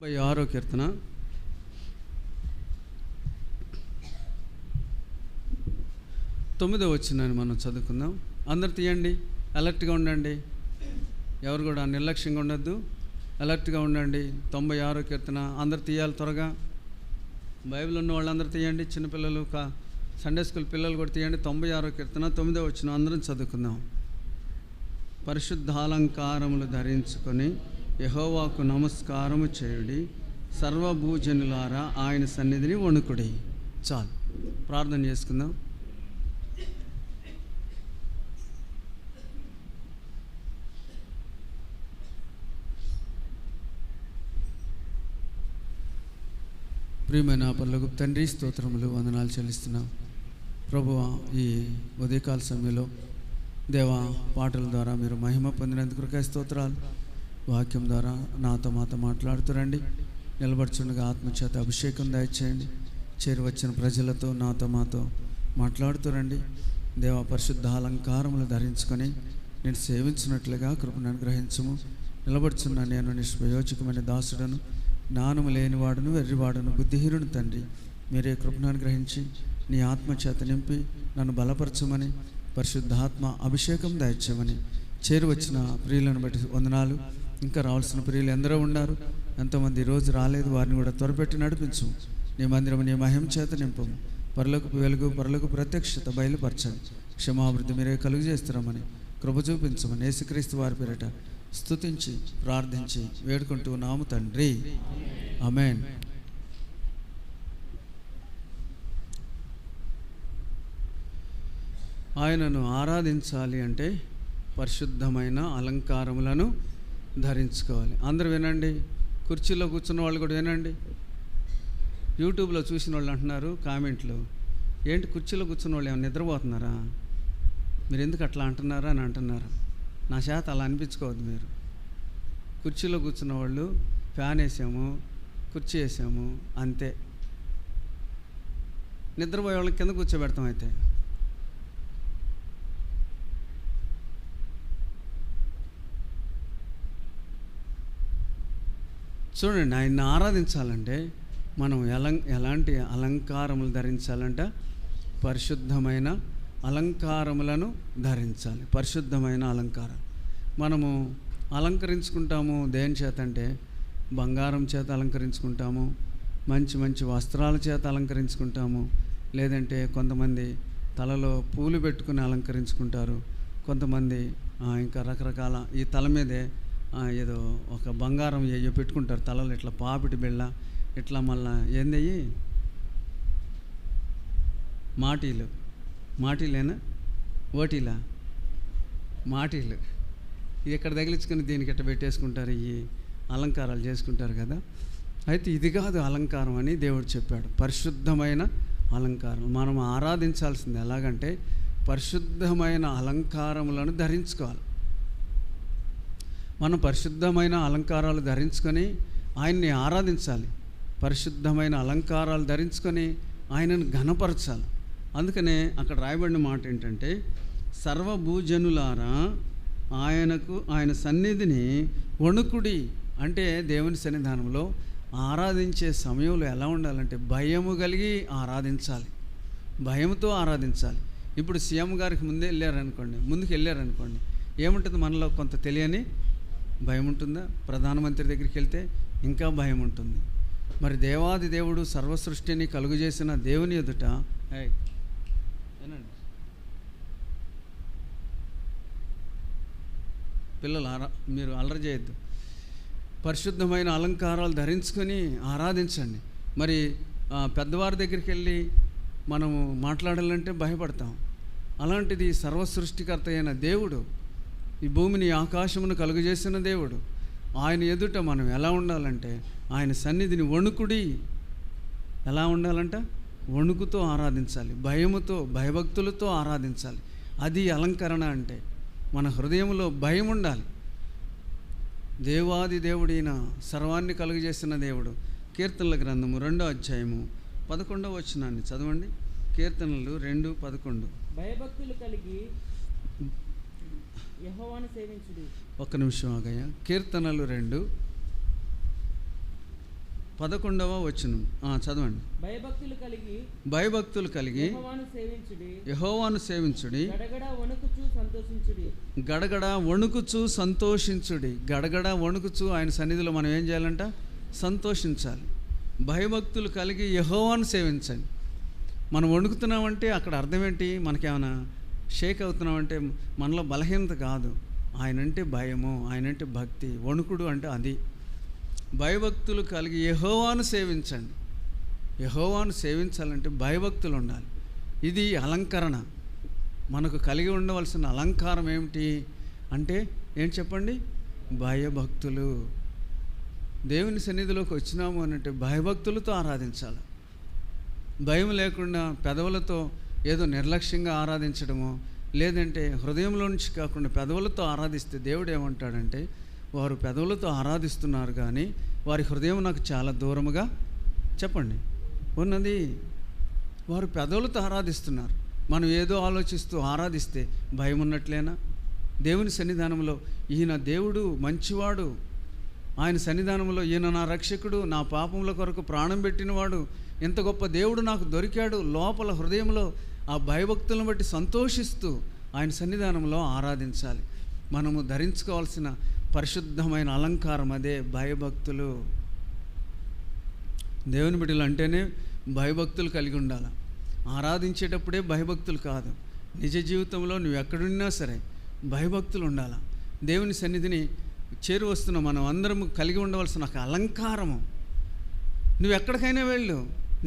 56వ కీర్తన 9వ వచనాన్ని మనం చదువుకుందాం. అందరు తీయండి, అలర్ట్గా ఉండండి. ఎవరు కూడా నిర్లక్ష్యంగా ఉండొద్దు, అలర్ట్గా ఉండండి. 96వ కీర్తన అందరు తీయాలి త్వరగా. బైబిల్ ఉన్న వాళ్ళందరూ తీయండి, చిన్నపిల్లలు సండే స్కూల్ పిల్లలు కూడా తీయండి. 96వ కీర్తన 9వ వచనం అందరం చదువుకుందాం. పరిశుద్ధాలంకారములు ధరించుకొని యెహోవాకు నమస్కారము చేయుడి, సర్వభూజనులారా ఆయన సన్నిధిని వణుకుడి. చాలు, ప్రార్థన చేసుకుందాం. ప్రియమైన పరలోకపు తండ్రి, స్తోత్రములు వందనాలు చెల్లిస్తున్నాం ప్రభువా. ఈ ఉదయకాల సమయంలో దేవా పాటల ద్వారా మీరు మహిమ పొందినందుకు స్తోత్రాలు. వాక్యం ద్వారా నాతో మాతో మాట్లాడుతురండి. నిలబడుచుండగా ఆత్మచేత అభిషేకం దయచేయండి. చేరువచ్చిన ప్రజలతో నాతో మాతో మాట్లాడుతురండి. దేవా పరిశుద్ధ అలంకారములు ధరించుకొని నేను సేవించినట్లుగా కృపను అనుగ్రహించుము. నిలబడుచున్న నేను నిష్ప్రయోజకమైన దాసుడను, జ్ఞానము లేనివాడును, వెర్రివాడును, బుద్ధిహీనుడు తండ్రి. మీరే కృపను అనుగ్రహించి నీ ఆత్మచేత నింపి నన్ను బలపరచమని, పరిశుద్ధాత్మ అభిషేకం దయచేయమని, చేరువచ్చిన ప్రియులను బట్టి వందనాలు. ఇంకా రావాల్సిన ప్రియులు ఎందరో ఉన్నారు, ఎంతోమంది ఈరోజు రాలేదు, వారిని కూడా త్వరపెట్టి నడిపించు. నీ మందిరం నీ మహిమ చేత నింపము. పరలోకపు వెలుగు, పరలోకపు ప్రత్యక్షత బయలుపరచండి. క్షమాభివృద్ధి మీరే కలుగు చేస్తున్నామని కృప చూపించమని యేసుక్రీస్తు వారి పేరిట స్తుతించి ప్రార్థించి వేడుకుంటూ నాము తండ్రి, ఆమేన్. ఆయనను ఆరాధించాలి అంటే పరిశుద్ధమైన అలంకారములను ధరించుకోవాలి. అందరూ వినండి, కుర్చీలో కూర్చున్న వాళ్ళు కూడా వినండి. యూట్యూబ్లో చూసిన వాళ్ళు అంటున్నారు కామెంట్లు, ఏంటి కుర్చీలో కూర్చున్న వాళ్ళు ఏమైనా నిద్రపోతున్నారా, మీరు ఎందుకు అట్లా అంటున్నారా అని అంటున్నారు. నా చేత అలా అనిపించుకోవద్దు. మీరు కుర్చీలో కూర్చున్న వాళ్ళు ఫ్యాన్ వేసాము, కుర్చీ వేసాము, అంతే. నిద్రపోయే వాళ్ళకి కింద కూర్చోబెడతాం. అయితే చూడండి, ఆయన్ని ఆరాధించాలంటే మనం ఎలాంటి అలంకారములు ధరించాలంట? పరిశుద్ధమైన అలంకారములను ధరించాలి. పరిశుద్ధమైన అలంకారం మనము అలంకరించుకుంటాము. దేని చేత అంటే బంగారం చేత అలంకరించుకుంటాము, మంచి మంచి వస్త్రాల చేత అలంకరించుకుంటాము, లేదంటే కొంతమంది తలలో పూలు పెట్టుకుని అలంకరించుకుంటారు, కొంతమంది ఇంకా రకరకాల ఈ తల మీదే ఏదో ఒక బంగారం ఏయో పెట్టుకుంటారు తలలో, ఇట్లా పాపిటి బిళ్ళ, ఇట్లా మళ్ళా ఏందయ్యి మాటీలేనా ఓటీలా మాటీలు, ఇది ఇక్కడ తగిలించుకొని దీనికి ఇట్లా పెట్టేసుకుంటారు, ఈ అలంకారాలు చేసుకుంటారు కదా. అయితే ఇది కాదు అలంకారం అని దేవుడు చెప్పాడు. పరిశుద్ధమైన అలంకారం మనం ఆరాధించాల్సింది ఎలాగంటే పరిశుద్ధమైన అలంకారములను ధరించుకోవాలి. మనం పరిశుద్ధమైన అలంకారాలు ధరించుకొని ఆయన్ని ఆరాధించాలి. పరిశుద్ధమైన అలంకారాలు ధరించుకొని ఆయనను ఘనపరచాలి. అందుకనే అక్కడ రాయబడిన మాట ఏంటంటే, సర్వభూజనులారా ఆయన సన్నిధిని వణుకుడి. అంటే దేవుని సన్నిధానంలో ఆరాధించే సమయంలో ఎలా ఉండాలంటే భయము కలిగి ఆరాధించాలి, భయముతో ఆరాధించాలి. ఇప్పుడు సీఎం గారికి ముందుకు వెళ్ళారనుకోండి, ఏముంటుంది మనలో? కొంత తెలియని భయం ఉంటుందా? ప్రధానమంత్రి దగ్గరికి వెళ్తే ఇంకా భయం ఉంటుంది. మరి దేవాది దేవుడు సర్వసృష్టిని కలుగు చేసిన దేవుని ఎదుట ఏనండి పిల్లలు మీరు అల్లరి చేయొద్దు. పరిశుద్ధమైన అలంకారాలు ధరించుకొని ఆరాధించండి. మరి పెద్దవారి దగ్గరికి వెళ్ళి మనము మాట్లాడాలంటే భయపడతాం. అలాంటిది సర్వసృష్టికర్త అయిన దేవుడు, ఈ భూమిని ఆకాశమును కలుగజేసిన దేవుడు, ఆయన ఎదుట మనం ఎలా ఉండాలంటే ఆయన సన్నిధిని వణుకుడి. ఎలా ఉండాలంట? వణుకుతో ఆరాధించాలి, భయముతో భయభక్తులతో ఆరాధించాలి. అది అలంకరణ అంటే. మన హృదయంలో భయం ఉండాలి. దేవాది దేవుడైన సర్వాన్ని కలుగజేసిన దేవుడు. కీర్తనల గ్రంథము 2వ అధ్యాయము 11వ వచనాన్ని చదవండి. కీర్తనలు 2:11. భయభక్తులు కలిగి యెహోవాను సేవించుడి. ఒక్క నిమిషం ఆగయ్య. కీర్తనలు 2 11వ వచనం చదవండి. భయభక్తులు కలిగి యెహోవాను సేవించుడి, గడగడ వణుకుచు సంతోషించుడి. గడగడ వణుకుచు ఆయన సన్నిధిలో మనం ఏం చేయాలంట? సంతోషించాలి. భయభక్తులు కలిగి యెహోవాను సేవించండి. మనం వణుకుతున్నామంటే అక్కడ అర్థం ఏంటి? మనకేమైనా షేక్ అవుతున్నామంటే మనలో బలహీనత కాదు, ఆయనంటే భయము, ఆయనంటే భక్తి. వణుకుడు అంటే అది. భయభక్తులు కలిగి యెహోవాను సేవించండి. యెహోవాను సేవించాలంటే భయభక్తులు ఉండాలి. ఇది అలంకరణ. మనకు కలిగి ఉండవలసిన అలంకారం ఏమిటి అంటే ఏం చెప్పండి? భయభక్తులు. దేవుని సన్నిధిలోకి వచ్చినాము అనంటే భయభక్తులతో ఆరాధించాలి. భయం లేకుండా పెదవులతో ఏదో నిర్లక్ష్యంగా ఆరాధించడమో, లేదంటే హృదయంలో నుంచి కాకుండా పెదవులతో ఆరాధిస్తే దేవుడు ఏమంటాడంటే, వారు పెదవులతో ఆరాధిస్తున్నారు కానీ వారి హృదయం నాకు చాలా దూరముగా చెప్పండి ఉన్నది. వారు పెదవులతో ఆరాధిస్తున్నారు. మనం ఏదో ఆలోచిస్తూ ఆరాధిస్తే భయం ఉన్నట్లేనా? దేవుని సన్నిధానంలో ఈయన దేవుడు మంచివాడు, ఆయన సన్నిధానంలో ఈయన నా రక్షకుడు, నా పాపముల కొరకు ప్రాణం పెట్టినవాడు, ఇంత గొప్ప దేవుడు నాకు దొరికాడు, లోపల హృదయంలో ఆ భయభక్తులను బట్టి సంతోషిస్తూ ఆయన సన్నిధానంలో ఆరాధించాలి. మనము ధరించుకోవాల్సిన పరిశుద్ధమైన అలంకారం అదే భయభక్తులు. దేవుని బిడ్డలు అంటేనే భయభక్తులు కలిగి ఉండాలి. ఆరాధించేటప్పుడే భయభక్తులు కాదు, నిజ జీవితంలో నువ్వు ఎక్కడున్నా సరే భయభక్తులు ఉండాలి. దేవుని సన్నిధిని చేరువస్తున్న మనం అందరం కలిగి ఉండవలసిన ఒక అలంకారము. నువ్వు ఎక్కడికైనా వెళ్ళు,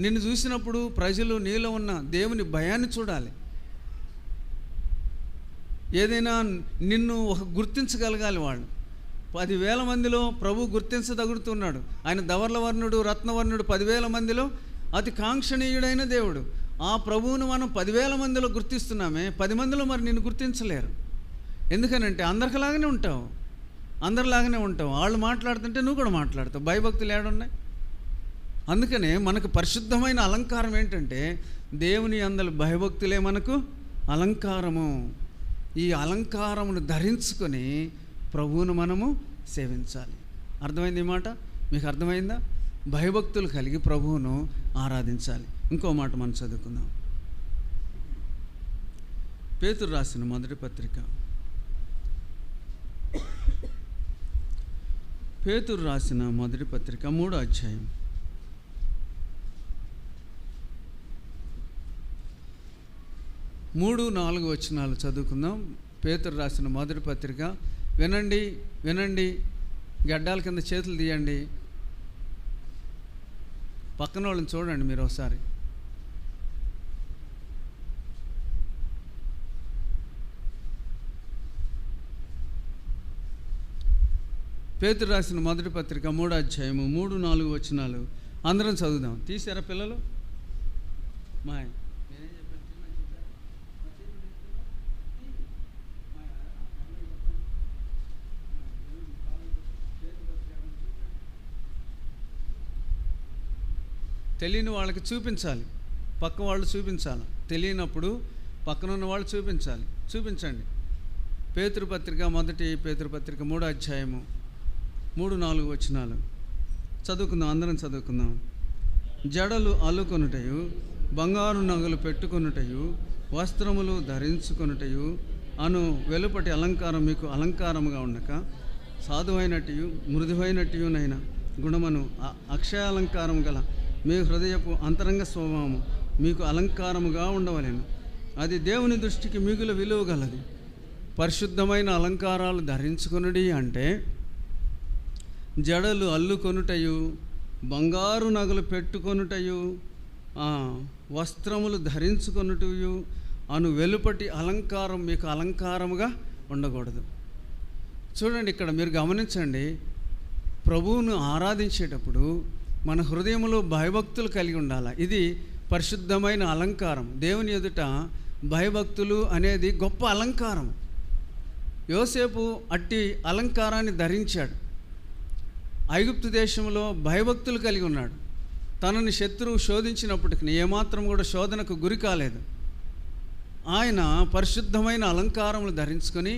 నిన్ను చూసినప్పుడు ప్రజలు నీలో ఉన్న దేవుని భయాన్ని చూడాలి. ఏదైనా నిన్ను ఒక గుర్తించగలగాలి. వాళ్ళు 10,000 మందిలో ప్రభు గుర్తించదగుతున్నాడు. ఆయన ధవళవర్ణుడు, రత్నవర్ణుడు 10,000 మందిలో అతి కాంక్షణీయుడైన దేవుడు. ఆ ప్రభువును మనం 10,000 మందిలో గుర్తిస్తున్నామే, 10 మందిలో మరి నిన్ను గుర్తించలేరు. ఎందుకనంటే అందరిలాగానే ఉంటావు, అందరిలాగానే ఉంటావు. వాళ్ళు మాట్లాడుతుంటే నువ్వు కూడా మాట్లాడతావు. భయభక్తులు ఏడున్నాయి? అందుకనే మనకు పరిశుద్ధమైన అలంకారం ఏంటంటే దేవుని అందరి భయభక్తులే మనకు అలంకారము. ఈ అలంకారమును ధరించుకొని ప్రభువును మనము సేవించాలి. అర్థమైంది ఈ మాట? మీకు అర్థమైందా? భయభక్తులు కలిగి ప్రభువును ఆరాధించాలి. ఇంకో మాట మనం చదువుకుందాం. పేతురు రాసిన మొదటి పత్రిక, పేతురు రాసిన మొదటి పత్రిక 3వ అధ్యాయం 3-4 వచనాలు చదువుకుందాం. పేతురు రాసిన మొదటి పత్రిక. వినండి, వినండి, గడ్డాల కింద చేతులు తీయండి, పక్కన వాళ్ళని చూడండి మీరు ఒకసారి. పేతురు రాసిన మొదటి పత్రిక 3వ అధ్యాయము 3-4 వచనాలు అందరం చదువుదాం. తీసారా పిల్లలు? మాయ్ తెలియని వాళ్ళకి చూపించాలి, పక్క వాళ్ళు చూపించాలి. తెలియనప్పుడు పక్కన ఉన్న వాళ్ళు చూపించాలి. చూపించండి. పేతురు పత్రిక, మొదటి పేతురు పత్రిక 3వ అధ్యాయము 3-4 వచనాలు చదువుకుందాం, అందరం చదువుకుందాం. జడలు అల్లుకొనుటయు, బంగారు నగలు పెట్టుకొనుటయు, వస్త్రములు ధరించుకొనుటయు అను వెలుపటి అలంకారం మీకు అలంకారముగా ఉండక, సాధువైనట్టు మృదువైనట్టునైన గుణమును అక్షయాలంకారం గల మీ హృదయపు అంతరంగ స్వభావము మీకు అలంకారముగా ఉండవలెను. అది దేవుని దృష్టికి మిగులు విలువ గలది. పరిశుద్ధమైన అలంకారాలు ధరించుకొనుడి అంటే జడలు అల్లుకొనుటయు, బంగారు నగలు పెట్టుకొనుటయు, వస్త్రములు ధరించుకొనుటయు అను వెలుపటి అలంకారం మీకు అలంకారముగా ఉండకూడదు. చూడండి, ఇక్కడ మీరు గమనించండి. ప్రభువును ఆరాధించేటప్పుడు మన హృదయంలో భయభక్తులు కలిగి ఉండాలి. ఇది పరిశుద్ధమైన అలంకారం. దేవుని ఎదుట భయభక్తులు అనేది గొప్ప అలంకారం. యోసేపు అట్టి అలంకారాన్ని ధరించాడు. ఐగుప్తు దేశంలో భయభక్తులు కలిగి ఉన్నాడు. తనని శత్రువు శోధించినప్పటికీ ఏమాత్రం కూడా శోధనకు గురి కాలేదు. ఆయన పరిశుద్ధమైన అలంకారములు ధరించుకొని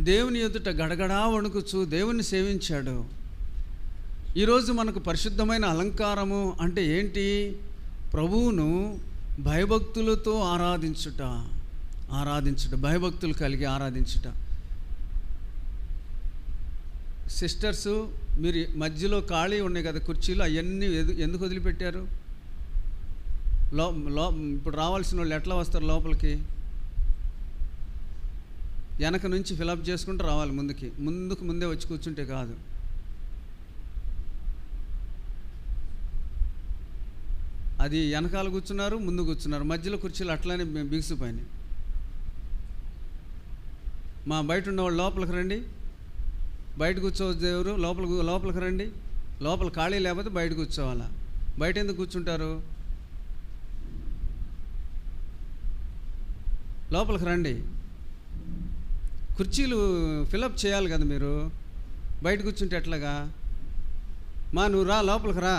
దేవుని ఎదుట గడగడా వణుకుచూ దేవుని సేవించాడు. ఈరోజు మనకు పరిశుద్ధమైన అలంకారము అంటే ఏంటి? ప్రభువును భయభక్తులతో ఆరాధించుట, భయభక్తులు కలిగి ఆరాధించుట. సిస్టర్సు, మీరు మధ్యలో ఖాళీ ఉన్నాయి కదా కుర్చీలు, అవన్నీ ఎందుకు వదిలిపెట్టారు? ఇప్పుడు రావాల్సిన వాళ్ళు ఎట్లా వస్తారు లోపలికి? వెనక నుంచి ఫిలప్ చేసుకుంటూ రావాలి, ముందే వచ్చి కూర్చుంటే కాదు. అది వెనకాల కూర్చున్నారు, ముందు కూర్చున్నారు, మధ్యలో కుర్చీలు అట్లానే బిగిసిపోయినాయి. మా బయట ఉన్నవాళ్ళు లోపలికి రండి, బయట కూర్చోవద్దు. ఎవరు లోపలికి రండి. లోపల ఖాళీ లేకపోతే బయట కూర్చోవాలా? బయట ఎందుకు కూర్చుంటారు? లోపలికి రండి. కుర్చీలు ఫిలప్ చేయాలి కదా మీరు. బయట కూర్చుంటే ఎట్లాగా? నువ్వు రా, లోపలికి రా,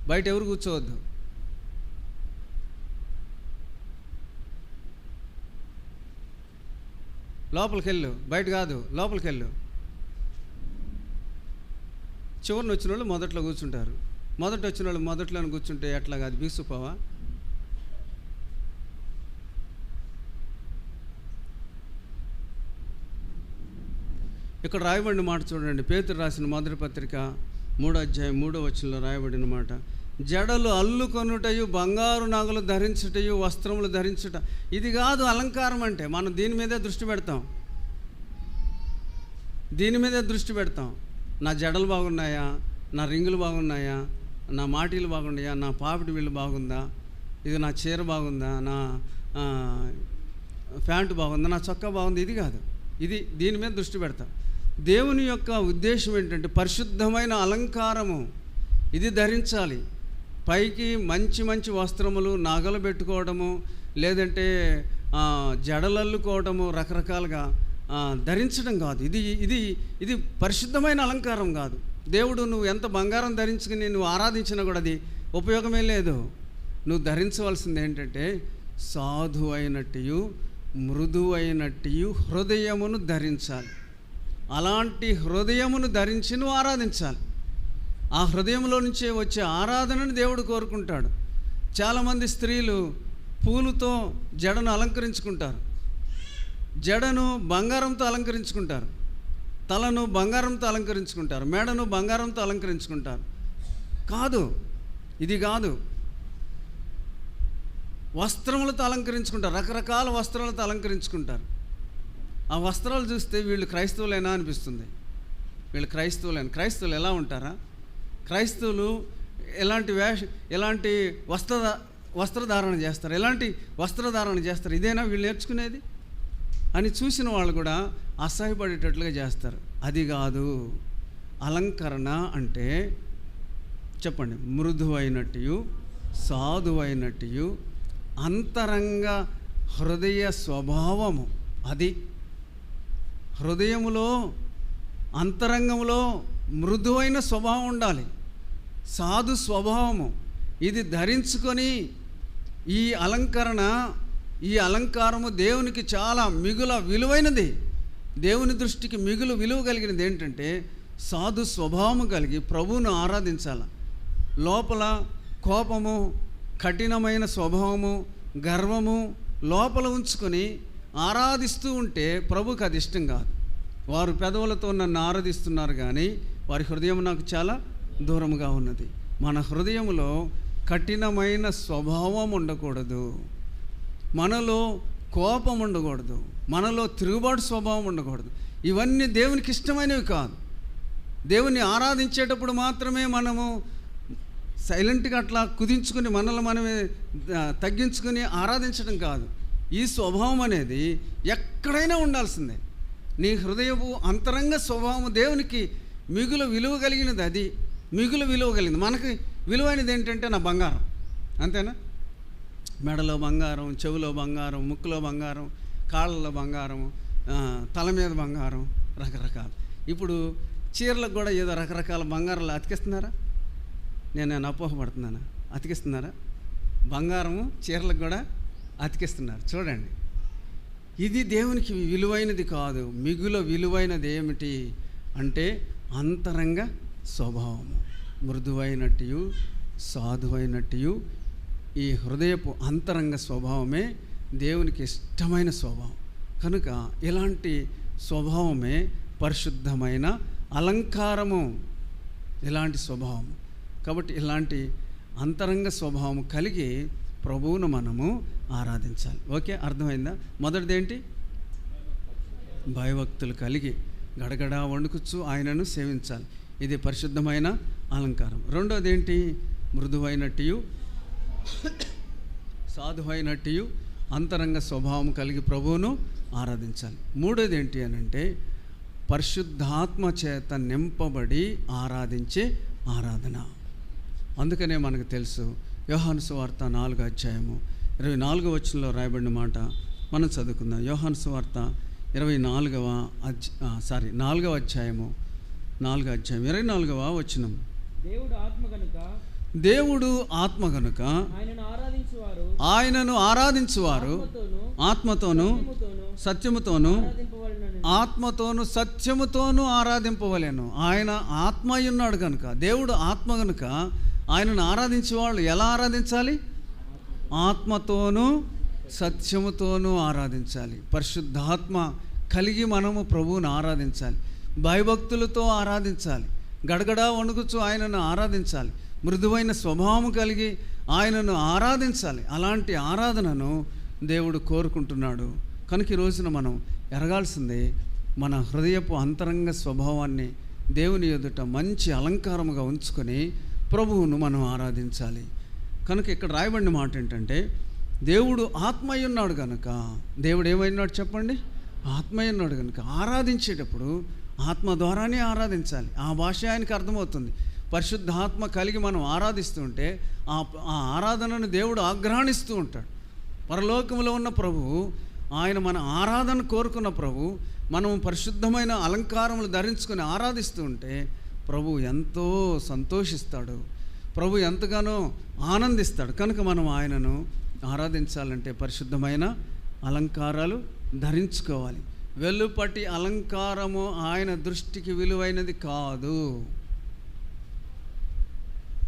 బయట ఎవరు కూర్చోవద్దు. లోపలికి వెళ్ళు, బయట కాదు, లోపలికి వెళ్ళు. చివరిని వచ్చిన వాళ్ళు మొదట్లో కూర్చుంటారు. వచ్చిన వాళ్ళు మొదట్లోనే కూర్చుంటే ఎట్లాగా? అది బీసుపోవా? ఇక్కడ రాయబడిన మాట చూడండి. పేతురు రాసిన మొదటి పత్రిక 3వ అధ్యాయం 3వ వచనంలో రాయబడిన మాట, జడలు అల్లుకొనుటయు, బంగారు నగలు ధరించుటయు, వస్త్రములు ధరించుట. ఇది కాదు అలంకారం అంటే. మనం దీని మీదే దృష్టి పెడతాం. నా జడలు బాగున్నాయా, నా రింగులు బాగున్నాయా, నా మాటీలు బాగున్నాయా, నా పాపిడి వీళ్ళు బాగుందా, ఇది నా చీర బాగుందా, నా ప్యాంటు బాగుందా, నా చొక్కా బాగుంది. ఇది కాదు. దీని మీద దృష్టి పెడతాం. దేవుని యొక్క ఉద్దేశం ఏంటంటే పరిశుద్ధమైన అలంకారము ఇది ధరించాలి. పైకి మంచి వస్త్రములు, నగలు పెట్టుకోవడము, లేదంటే జడలల్లుకోవడము, రకరకాలుగా ధరించడం కాదు. ఇది పరిశుద్ధమైన అలంకారం కాదు. దేవుడు నువ్వు ఎంత బంగారం ధరించుకుని నువ్వు ఆరాధించినా కూడా అది ఉపయోగమే లేదు. నువ్వు ధరించవలసింది ఏంటంటే సాధువైనట్టు, మృదువైనట్టు హృదయమును ధరించాలి. అలాంటి హృదయమును ధరించి నువ్వు ఆరాధించాలి. ఆ హృదయంలో నుంచే వచ్చే ఆరాధనను దేవుడు కోరుకుంటాడు. చాలామంది స్త్రీలు పూలుతో జడను అలంకరించుకుంటారు, జడను బంగారంతో అలంకరించుకుంటారు, తలను బంగారంతో అలంకరించుకుంటారు, మెడను బంగారంతో అలంకరించుకుంటారు. కాదు, ఇది కాదు. వస్త్రములతో అలంకరించుకుంటారు, రకరకాల వస్త్రాలతో అలంకరించుకుంటారు. ఆ వస్త్రాలు చూస్తే వీళ్ళు క్రైస్తవులేనా అనిపిస్తుంది. వీళ్ళు క్రైస్తవులు ఎలా ఉంటారా? క్రైస్తవులు ఎలాంటి వస్త్రధారణ చేస్తారు, ఎలాంటి వస్త్రధారణ చేస్తారు, ఇదేనా వీళ్ళు నేర్చుకునేది అని చూసిన వాళ్ళు కూడా అసహ్యపడేటట్లుగా చేస్తారు. అది కాదు అలంకరణ అంటే. చెప్పండి. మృదువైనట్టు, సాధువైనట్టు, అంతరంగ హృదయ స్వభావము. అది హృదయములో, అంతరంగంలో మృదువైన స్వభావం ఉండాలి, సాధు స్వభావము. ఇది ధరించుకొని ఈ అలంకారము దేవునికి చాలా మిగుల విలువైనది. దేవుని దృష్టికి మిగులు విలువ కలిగినది ఏంటంటే సాధు స్వభావము కలిగి ప్రభువును ఆరాధించాలి. లోపల కోపము, కఠినమైన స్వభావము, గర్వము లోపల ఉంచుకొని ఆరాధిస్తూ ఉంటే ప్రభుకి అది ఇష్టం కాదు. వారు పెదవులతో నన్ను ఆరాధిస్తున్నారు కానీ వారి హృదయం నాకు చాలా దూరంగా ఉన్నది. మన హృదయంలో కఠినమైన స్వభావం ఉండకూడదు, మనలో కోపం ఉండకూడదు, మనలో తిరుగుబాటు స్వభావం ఉండకూడదు. ఇవన్నీ దేవునికి ఇష్టమైనవి కాదు. దేవుని ఆరాధించేటప్పుడు మాత్రమే మనము సైలెంట్గా అట్లా కుదించుకుని మనమే తగ్గించుకుని ఆరాధించడం కాదు. ఈ స్వభావం అనేది ఎక్కడైనా ఉండాల్సిందే. నీ హృదయపు అంతరంగ స్వభావం దేవునికి మిగులు విలువ కలిగినది. అది మిగులు విలువ కలిగింది. మనకి విలువైనది ఏంటంటే నా బంగారం, అంతేనా? మెడలో బంగారం, చెవులో బంగారం, ముక్కులో బంగారం, కాళ్ళలో బంగారం, తల మీద బంగారం, రకరకాలు. ఇప్పుడు చీరలకు కూడా ఏదో రకరకాల బంగారాలు అతికిస్తున్నారా? నేను అపోహపడుతున్నానా? అతికిస్తున్నారా? బంగారము చీరలకు కూడా అతికిస్తున్నారు. చూడండి, ఇది దేవునికి విలువైనది కాదు. మిగుల విలువైనది ఏమిటి అంటే అంతరంగ స్వభావము, మృదువైనట్టు సాధువైనట్టు ఈ హృదయపు అంతరంగ స్వభావమే దేవునికి ఇష్టమైన స్వభావం. కనుక ఇలాంటి స్వభావమే పరిశుద్ధమైన అలంకారము, ఇలాంటి స్వభావం. కాబట్టి ఇలాంటి అంతరంగ స్వభావం కలిగి ప్రభువును మనము ఆరాధించాలి. ఓకే, అర్థమైందా? మొదటిది ఏంటి? భయభక్తులు కలిగి గడగడా వణుకుచు ఆయనను సేవించాలి. ఇది పరిశుద్ధమైన అలంకారం. రెండోది ఏంటి? మృదువైనట్టు సాధువైనట్టు అంతరంగ స్వభావం కలిగి ప్రభువును ఆరాధించాలి. మూడోది ఏంటి అని అంటే పరిశుద్ధాత్మ చేత నింపబడి ఆరాధించే ఆరాధన. అందుకనే మనకు తెలుసు, యోహాను సువార్త 4:24 వచనంలో రాయబడిన మాట మనం చదువుకుందాం. యోహాను సువార్త 4వ అధ్యాయం 24వ వచనం. దేవుడు ఆత్మ గనుక ఆయనను ఆరాధించువారు ఆత్మతోను సత్యముతోను ఆరాధింపవలెను. ఆయన ఆత్మ అయ్యున్నాడు కనుక, దేవుడు ఆత్మ కనుక ఆయనను ఆరాధించే వాళ్ళు ఎలా ఆరాధించాలి? ఆత్మతోనూ సత్యముతోనూ ఆరాధించాలి. పరిశుద్ధాత్మ కలిగి మనము ప్రభువుని ఆరాధించాలి. భయభక్తులతో ఆరాధించాలి. గడగడా వణుకుచు ఆయనను ఆరాధించాలి. మృదువైన స్వభావం కలిగి ఆయనను ఆరాధించాలి. అలాంటి ఆరాధనను దేవుడు కోరుకుంటున్నాడు. కనుక ఈ రోజున మనం ఎరగాల్సిందే, మన హృదయపు అంతరంగ స్వభావాన్ని దేవుని ఎదుట మంచి అలంకారముగా ఉంచుకొని ప్రభువును మనం ఆరాధించాలి. కనుక ఇక్కడ రాయబడిన మాట ఏంటంటే, దేవుడు ఆత్మయ్య ఉన్నాడు కనుక, దేవుడు ఏమైనాడు చెప్పండి? ఆత్మయ్య ఉన్నాడు కనుక ఆరాధించేటప్పుడు ఆత్మ ద్వారానే ఆరాధించాలి. ఆ భాష ఆయనకి అర్థమవుతుంది. పరిశుద్ధాత్మ కలిగి మనం ఆరాధిస్తుంటే ఆ ఆరాధనను దేవుడు ఆగ్రహిస్తూ ఉంటాడు. పరలోకంలో ఉన్న ప్రభువు, ఆయన మన ఆరాధన కోరుకున్న ప్రభు, మనం పరిశుద్ధమైన అలంకారములు ధరించుకొని ఆరాధిస్తూ ఉంటే ప్రభు ఎంతో సంతోషిస్తాడు, ప్రభు ఎంతగానో ఆనందిస్తాడు. కనుక మనం ఆయనను ఆరాధించాలంటే పరిశుద్ధమైన అలంకారాలు ధరించుకోవాలి. వెలుపటి అలంకారము ఆయన దృష్టికి విలువైనది కాదు.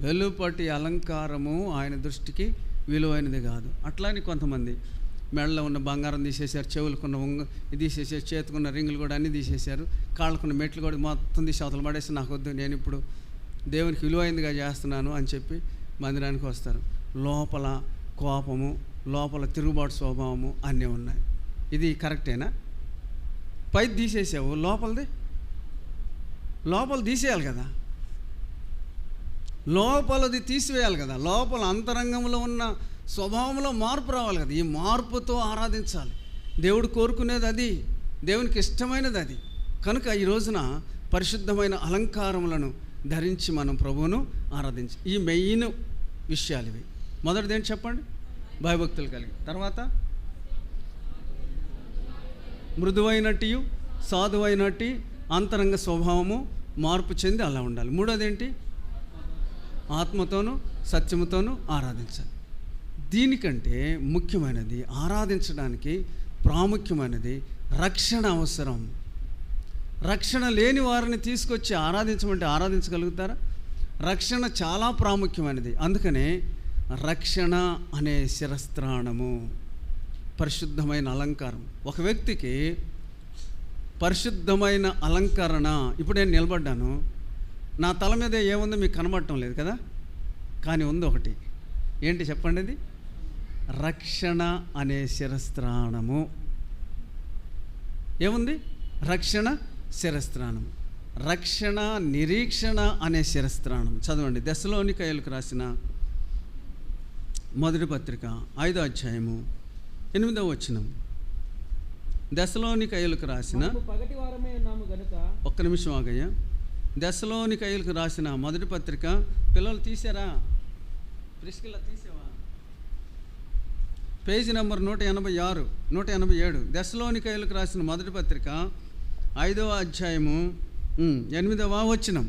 వెలుపటి అలంకారము ఆయన దృష్టికి విలువైనది కాదు. అట్లానే కొంతమంది మెడలో ఉన్న బంగారం తీసేశారు, చెవులకున్న తీసేసారు, చేతుకున్న రింగులు కూడా అన్నీ తీసేశారు, కాళ్ళకున్న మెట్లు కూడా మొత్తం తీసి అవతల పడేసి నాకు వద్దు, నేను ఇప్పుడు దేవునికి విలువైందిగా చేస్తున్నాను అని చెప్పి మందిరానికి వస్తారు. లోపల కోపము, లోపల తిరుగుబాటు స్వభావము అన్నీ ఉన్నాయి. ఇది కరెక్టేనా? పైది తీసేసావు, లోపల తీసేయాలి కదా, లోపలది తీసివేయాలి కదా, లోపల అంతరంగంలో ఉన్న స్వభావంలో మార్పు రావాలి కదా. ఈ మార్పుతో ఆరాధించాలి. దేవుడు కోరుకునేది అది, దేవునికి ఇష్టమైనది అది. కనుక ఈ రోజున పరిశుద్ధమైన అలంకారములను ధరించి మనం ప్రభువును ఆరాధించి, ఈ మెయిన్ విషయాలు ఇవి. మొదటిది ఏంటి చెప్పండి? భయభక్తులు కలిగి. తర్వాత మృదువైనట్టు సాధువైనట్టు అంతరంగ స్వభావము మార్పు చెంది అలా ఉండాలి. మూడోది ఏంటి? ఆత్మతోనూ సత్యముతోనూ ఆరాధించాలి. దీనికంటే ముఖ్యమైనది, ఆరాధించడానికి ప్రాముఖ్యమైనది రక్షణ అవసరం. రక్షణ లేని వారిని తీసుకొచ్చి ఆరాధించమంటే ఆరాధించగలుగుతారా? రక్షణ చాలా ప్రాముఖ్యమైనది. అందుకనే రక్షణ అనే శిరస్త్రాణము, పరిశుద్ధమైన అలంకారం. ఒక వ్యక్తికి పరిశుద్ధమైన అలంకరణ, ఇప్పుడు నేను నిలబడ్డాను, నా తల మీద ఏముందో మీకు కనబడటం లేదు కదా, కానీ ఉంది ఒకటి. ఏంటి చెప్పండి? అది రక్షణ అనే శిరస్త్రాణము. ఏముంది? రక్షణ శిరస్త్రాణం. రక్షణ నిరీక్షణ అనే శిరస్త్రాణం. చదవండి, దెస్సలోనికయులకు రాసిన మొదటి పత్రిక 5వ అధ్యాయము 8వ వచనం. దెస్సలోనికయులకు రాసిన, ఒక్క నిమిషం ఆగయ్యా. దెస్సలోనికయులకు రాసిన మొదటి పత్రిక, పిల్లలు తీసారా? ప్రిస్కిల్లా తీసావా? Page number 186, 187. దెస్సలోనికయులకు రాసిన మొదటి పత్రిక 5వ అధ్యాయము 8వ వచనం.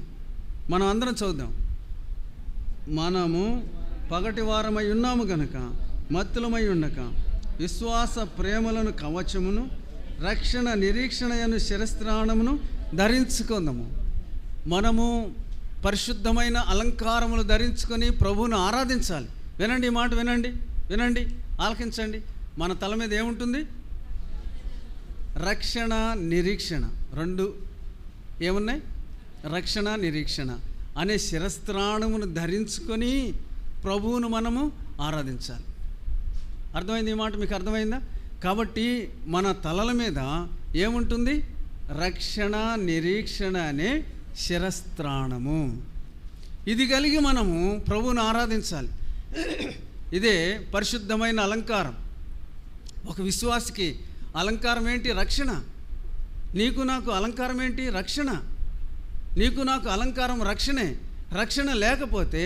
మనం అందరం చదువుదాం. మనము పగటి వారమై ఉన్నాము గనుక మత్తులమై ఉండక విశ్వాస ప్రేమలను కవచమును రక్షణ నిరీక్షణయను శిరస్త్రాణమును ధరించుకుందాము. మనము పరిశుద్ధమైన అలంకారములు ధరించుకొని ప్రభువును ఆరాధించాలి. వినండి, ఈ మాట వినండి, వినండి, ఆలకించండి. మన తల మీద ఏముంటుంది? రక్షణ, నిరీక్షణ, రెండు ఏమున్నాయి? రక్షణ, నిరీక్షణ అనే శిరస్త్రాణమును ధరించుకొని ప్రభువును మనము ఆరాధించాలి. అర్థమైంది? ఈ మాట మీకు అర్థమైందా? కాబట్టి మన తలల మీద ఏముంటుంది? రక్షణ, నిరీక్షణ అనే శిరస్త్రాణము. ఇది కలిగి మనము ప్రభువును ఆరాధించాలి. ఇదే పరిశుద్ధమైన అలంకారం. ఒక విశ్వాసికి అలంకారం ఏంటి? రక్షణ. నీకు నాకు అలంకారం ఏంటి? రక్షణ. నీకు నాకు అలంకారం రక్షణే. రక్షణ లేకపోతే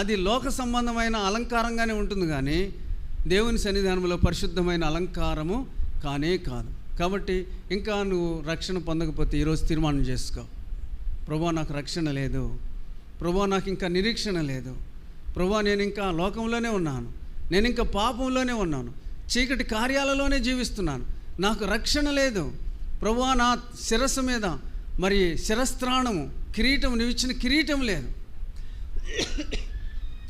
అది లోక సంబంధమైన అలంకారంగానే ఉంటుంది, కానీ దేవుని సన్నిధానంలో పరిశుద్ధమైన అలంకారము కానే కాదు. కాబట్టి ఇంకా నువ్వు రక్షణ పొందకపోతే ఈరోజు తీర్మానం చేసుకో. ప్రభువా, నాకు రక్షణ లేదు. ప్రభువా, నాకు ఇంకా నిరీక్షణ లేదు. ప్రభువా, నేను ఇంకా లోకంలోనే ఉన్నాను. నేను ఇంకా పాపంలోనే ఉన్నాను. చీకటి కార్యాలలోనే జీవిస్తున్నాను. నాకు రక్షణ లేదు. ప్రభువా, నా శిరస్సు మీద మరి శిరస్త్రాణము, కిరీటం, నువ్వు ఇచ్చిన కిరీటం లేదు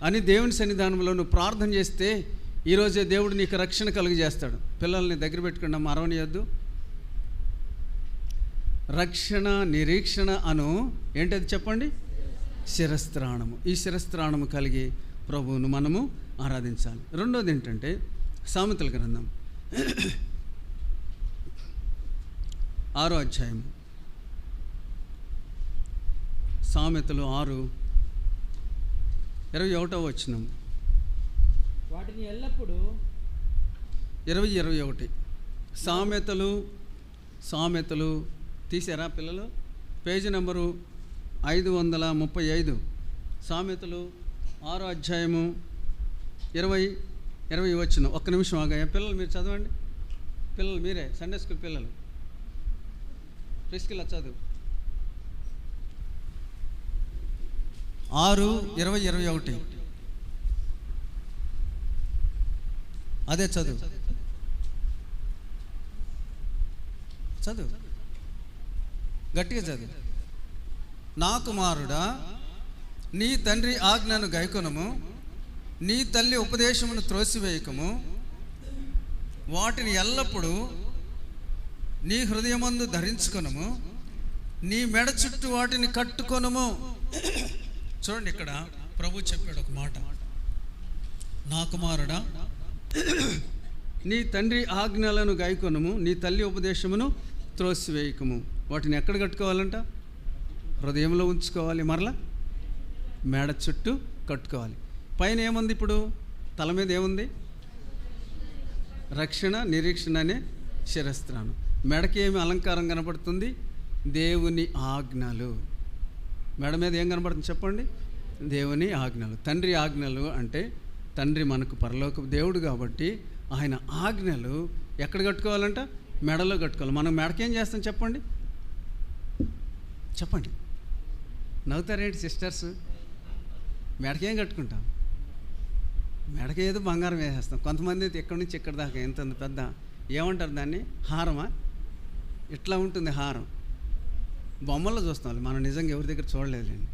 అని దేవుని సన్నిధానంలో నువ్వు ప్రార్థన చేస్తే ఈరోజే దేవుడు నీకు రక్షణ కలుగజేస్తాడు. పిల్లల్ని దగ్గర పెట్టుకున్నా అరవనియొద్దు. రక్షణ, నిరీక్షణ అను ఏంటది చెప్పండి? శిరస్త్రాణము. ఈ శిరస్త్రాణము కలిగి ప్రభువును మనము ఆరాధించాలి. రెండోది ఏంటంటే సామెతల గ్రంథం 6వ అధ్యాయం. సామెతలు 6:21 వచనం. వాటిని ఎల్లప్పుడూ 20:21 సామెతలు తీసారా పిల్లలు? Page number 535. సామెతలు 6వ అధ్యాయము 20 వచనం. ఒక్క నిమిషం ఆగాయా పిల్లలు, మీరు చదవండి. పిల్లలు మీరే, సండే స్కూల్ పిల్లలు, ప్రిస్కిల్లా చదువు. 6:20-21 అదే చదువు. గట్టిగా చదువు. నా కుమారుడా, నీ తండ్రి ఆజ్ఞను గైకొనము, నీ తల్లి ఉపదేశమును త్రోసివేయకము. వాటిని ఎల్లప్పుడూ నీ హృదయమందు ధరించుకొనుము, నీ మెడ చుట్టూ వాటిని కట్టుకొనుము. చూడండి, ఇక్కడ ప్రభు చెప్పాడు ఒక మాట. నా కుమారుడా, నీ తండ్రి ఆజ్ఞలను గైకొనుము, నీ తల్లి ఉపదేశమును త్రోసివేయకము. వాటిని ఎక్కడ కట్టుకోవాలంట? హృదయంలో ఉంచుకోవాలి. మరలా మెడ చుట్టూ కట్టుకోవాలి. పైన ఏముంది? ఇప్పుడు తల మీద ఏముంది? రక్షణ, నిరీక్షణ అనే శిరస్త్రాణం. మెడకి ఏమి అలంకారం కనపడుతుంది? దేవుని ఆజ్ఞలు. మెడ మీద ఏం కనపడుతుంది చెప్పండి? దేవుని ఆజ్ఞలు. తండ్రి ఆజ్ఞలు అంటే తండ్రి మనకు పరలోక దేవుడు కాబట్టి ఆయన ఆజ్ఞలు ఎక్కడ కట్టుకోవాలంట? మెడలో కట్టుకోవాలి. మనం మెడకేం చేస్తాం చెప్పండి? చెప్పండి, నవ్వుతారేంటి సిస్టర్స్? మెడకేం కట్టుకుంటాం? మెడకి ఏదో బంగారం వేసేస్తాం. కొంతమంది అయితే ఎక్కడి నుంచి ఎక్కడి దాకా ఎంత పెద్ద ఏమంటారు దాన్ని? హారమా? ఇట్లా ఉంటుంది హారం. బొమ్మల్లో చూస్తాం, మనం నిజంగా ఎవరి దగ్గర చూడలేదులేండి.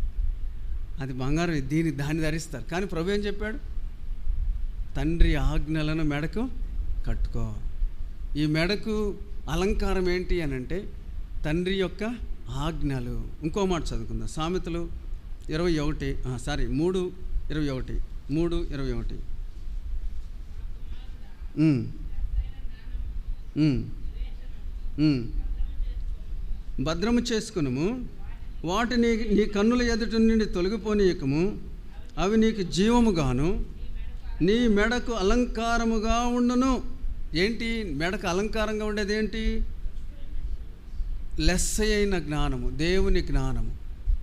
అది బంగారం, దాన్ని ధరిస్తారు. కానీ ప్రభు ఏం చెప్పాడు? తండ్రి ఆజ్ఞలను మెడకు కట్టుకో. ఈ మెడకు అలంకారం ఏంటి అని అంటే తండ్రి యొక్క ఆజ్ఞలు. ఇంకో మాట చదువుకుందాం. సామెతలు 3:21 భద్రము చేసుకునుము, వాటిని నీ కన్నుల ఎదుట నుండి తొలగిపోనీయకము. అవి నీకు జీవముగాను నీ మెడకు అలంకారముగా ఉండును. ఏంటి మెడకు అలంకారంగా ఉండేది? ఏంటి? లెస్సైన జ్ఞానము, దేవుని జ్ఞానము.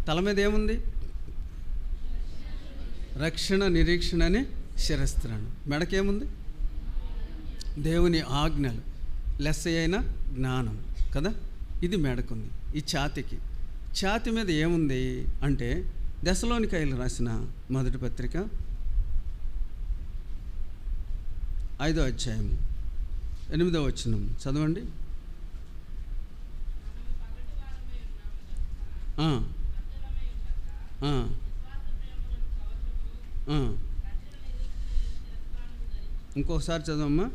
తల మీద ఏముంది? రక్షణ, నిరీక్షణ అనే శిరస్త్రాణం. మెడకేముంది? దేవుని ఆజ్ఞలు, లెస్సైన జ్ఞానం కదా. ఇది మెడకుంది. ఈ ఛాతి మీద ఏముంది అంటే దెసలోనికైలు రాసిన మొదటి పత్రిక 5వ అధ్యాయము 8వ వచనం చదవండి. ఆ, ఆ. ఇంకొకసారి చదవమ్మా.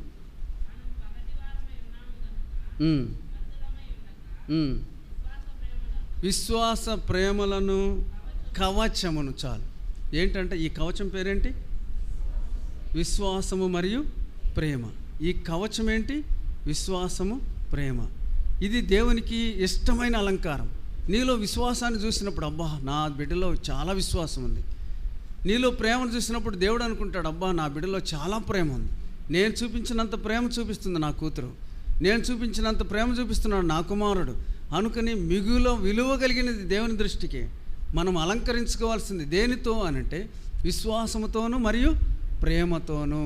విశ్వాస ప్రేమలను కవచమును. చాలు. ఏంటంటే ఈ కవచం పేరేంటి? విశ్వాసము మరియు ప్రేమ. ఈ కవచం ఏంటి? విశ్వాసము, ప్రేమ. ఇది దేవునికి ఇష్టమైన అలంకారం. నీలో విశ్వాసాన్ని చూసినప్పుడు, అబ్బా నా బిడ్డలో చాలా విశ్వాసం ఉంది. నీలో ప్రేమను చూసినప్పుడు దేవుడు అనుకుంటాడు, అబ్బా నా బిడ్డలో చాలా ప్రేమ ఉంది. నేను చూపించినంత ప్రేమ చూపిస్తుంది నా కూతురు, నేను చూపించినంత ప్రేమ చూపిస్తున్నాడు నా కుమారుడు అనుకుని మిగులో విలువ కలిగినది దేవుని దృష్టికి మనం అలంకరించుకోవాల్సింది దేనితో అనంటే విశ్వాసముతోనూ మరియు ప్రేమతోనూ.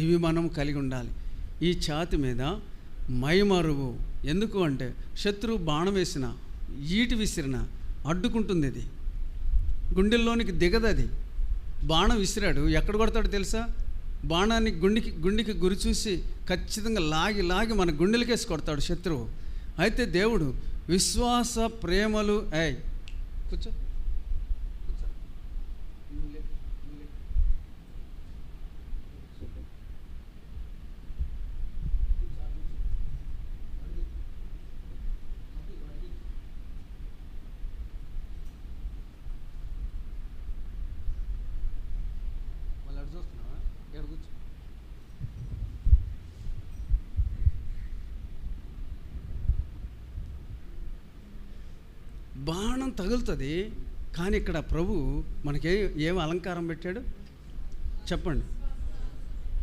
ఇవి మనం కలిగి ఉండాలి. ఈ ఛాతి మీద మైమరువు. ఎందుకు అంటే శత్రువు బాణం వేసిన, ఈటి విసిరిన అడ్డుకుంటుంది. ఇది గుండెల్లోనికి దిగదది. బాణం విసిరాడు, ఎక్కడ కొడతాడు తెలుసా? బాణాన్ని గుండెకి గురి చూసి ఖచ్చితంగా లాగి మన గుండెలకేసి కొడతాడు శత్రువు. అయితే దేవుడు విశ్వాస ప్రేమలు కూర్చో బాణం తగులుతుంది. కానీ ఇక్కడ ప్రభు మనకి ఏం అలంకారం పెట్టాడు చెప్పండి?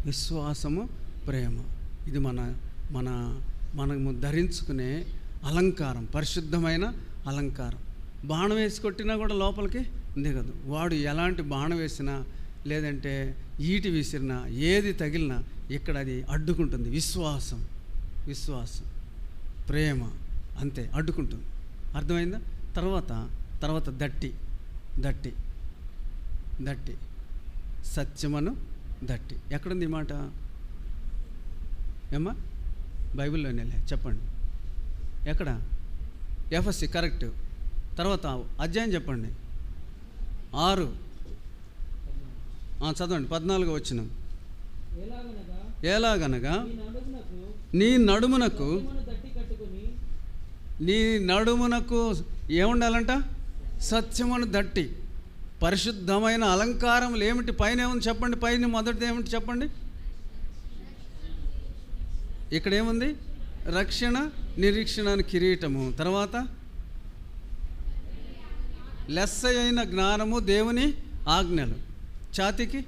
విశ్వాసము, ప్రేమ. ఇది మనము ధరించుకునే అలంకారం, పరిశుద్ధమైన అలంకారం. బాణం వేసి కొట్టినా కూడా లోపలికి దిగదు. వాడు ఎలాంటి బాణం వేసినా లేదంటే ఈటి విసిరినా ఏది తగిలినా ఇక్కడ అది అడ్డుకుంటుంది. విశ్వాసం, ప్రేమ, అంతే అడ్డుకుంటుంది. అర్థమైందా? తర్వాత దట్టి సత్యమను దట్టి. ఎక్కడుంది ఈ మాట? ఏమ్మా? బైబిల్లోనే చెప్పండి. ఎక్కడ? FSC correct. తర్వాత అధ్యాయం చెప్పండి. 6 చదవండి. 14 వచనం. ఎలాగనగా నీ నడుమునకు ఏముండాలంట? సత్యమును దట్టి. పరిశుద్ధమైన అలంకారములు ఏమిటి? పైన ఏముంది చెప్పండి? పైన మొదటిది ఏమిటి చెప్పండి? ఇక్కడ ఏముంది? రక్షణ, నిరీక్షణ అని కిరీటము. తర్వాత లెస్స అయిన జ్ఞానము, దేవుని ఆజ్ఞలు. ఛాతికి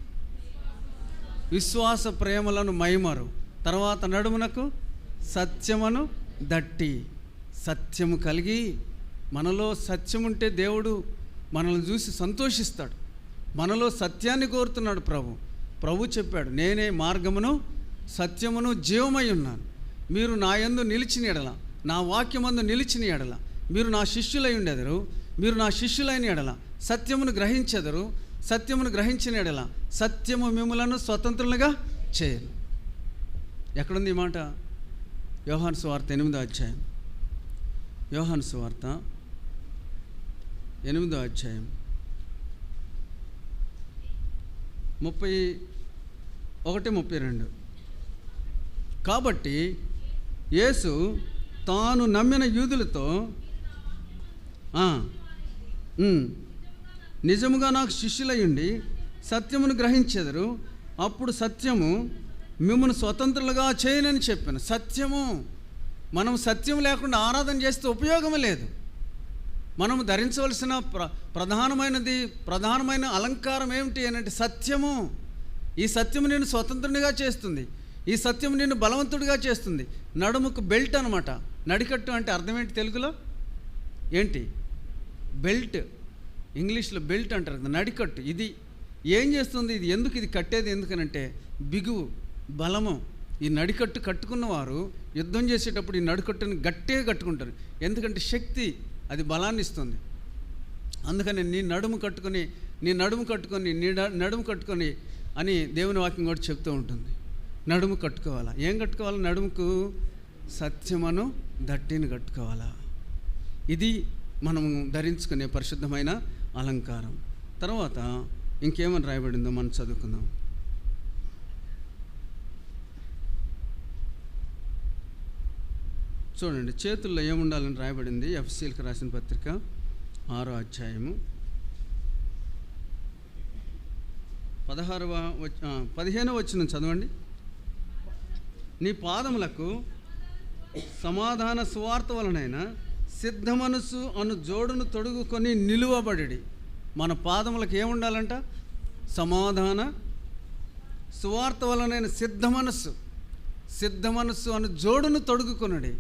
విశ్వాస ప్రేమలను మైమరు. తర్వాత నడుమునకు సత్యమును దట్టి. సత్యము కలిగి, మనలో సత్యం ఉంటే దేవుడు మనల్ని చూసి సంతోషిస్తాడు. మనలో సత్యాన్ని కోరుతున్నాడు ప్రభు చెప్పాడు, నేనే మార్గమును సత్యమును జీవమై ఉన్నాను. మీరు నా యందు నిలిచిన ఎడల, నా వాక్యమందు నిలిచిన ఎడల మీరు నా శిష్యులై ఉండెదరు. మీరు నా శిష్యులైన ఎడల సత్యమును గ్రహించెదరు. సత్యమును గ్రహించిన ఎడల సత్యము మిమ్ములను స్వతంత్రులుగా చేయను. ఎక్కడుంది ఈ మాట? యోహాను సువార్త 8వ అధ్యాయం. యోహాను సువార్త 8వ అధ్యాయం 31-32. కాబట్టి యేసు తాను నమ్మిన యూదులతో, నిజముగా నాకు శిష్యులయ్యుండి సత్యమును గ్రహించెదరు. అప్పుడు సత్యము మిమ్మల్ని స్వతంత్రులుగా చేయనని చెప్పాను. సత్యము, మనం సత్యం లేకుండా ఆరాధన చేస్తే ఉపయోగం లేదు. మనము ధరించవలసిన ప్రధానమైన అలంకారం ఏమిటి అంటే సత్యము. ఈ సత్యము నిన్ను స్వతంత్రునిగా చేస్తుంది. ఈ సత్యము నిన్ను బలవంతుడిగా చేస్తుంది. నడుముకు బెల్ట్ అనమాట. నడికట్టు అంటే అర్థం ఏంటి తెలుగులో? ఏంటి? బెల్ట్. ఇంగ్లీష్లో బెల్ట్ అంటారు కదా, నడికట్టు. ఇది ఏం చేస్తుంది? ఇది ఎందుకు ఇది కట్టేది? ఎందుకనంటే బిగువు, బలము. ఈ నడికట్టు కట్టుకున్నవారు యుద్ధం చేసేటప్పుడు ఈ నడికట్టుని గట్టిగా కట్టుకుంటారు. ఎందుకంటే శక్తి, అది బలాన్ని ఇస్తుంది. అందుకని నీ నడుము కట్టుకొని అని దేవుని వాక్యం కూడా చెప్తూ ఉంటుంది. నడుము కట్టుకోవాలా? ఏం కట్టుకోవాలా? నడుముకు సత్యమును దట్టిని కట్టుకోవాలా. ఇది మనము ధరించుకునే పరిశుద్ధమైన అలంకారం. తర్వాత ఇంకేమని రాయబడిందో మనం చదువుకుందాం. చూడండి, చేతుల్లో ఏముండాలని రాయబడింది. ఎఫ్ఎస్సీలకు రాసిన పత్రిక 6వ అధ్యాయము 15వ వచనం చదవండి. నీ పాదములకు సమాధాన సువార్త వలనైన సిద్ధ మనసు అను జోడును తొడుగుకొని నిలువబడి. మన పాదములకు ఏముండాలంట? సమాధాన సువార్త వలనైన సిద్ధ మనస్సు అను జోడును తొడుగుకొనుడి.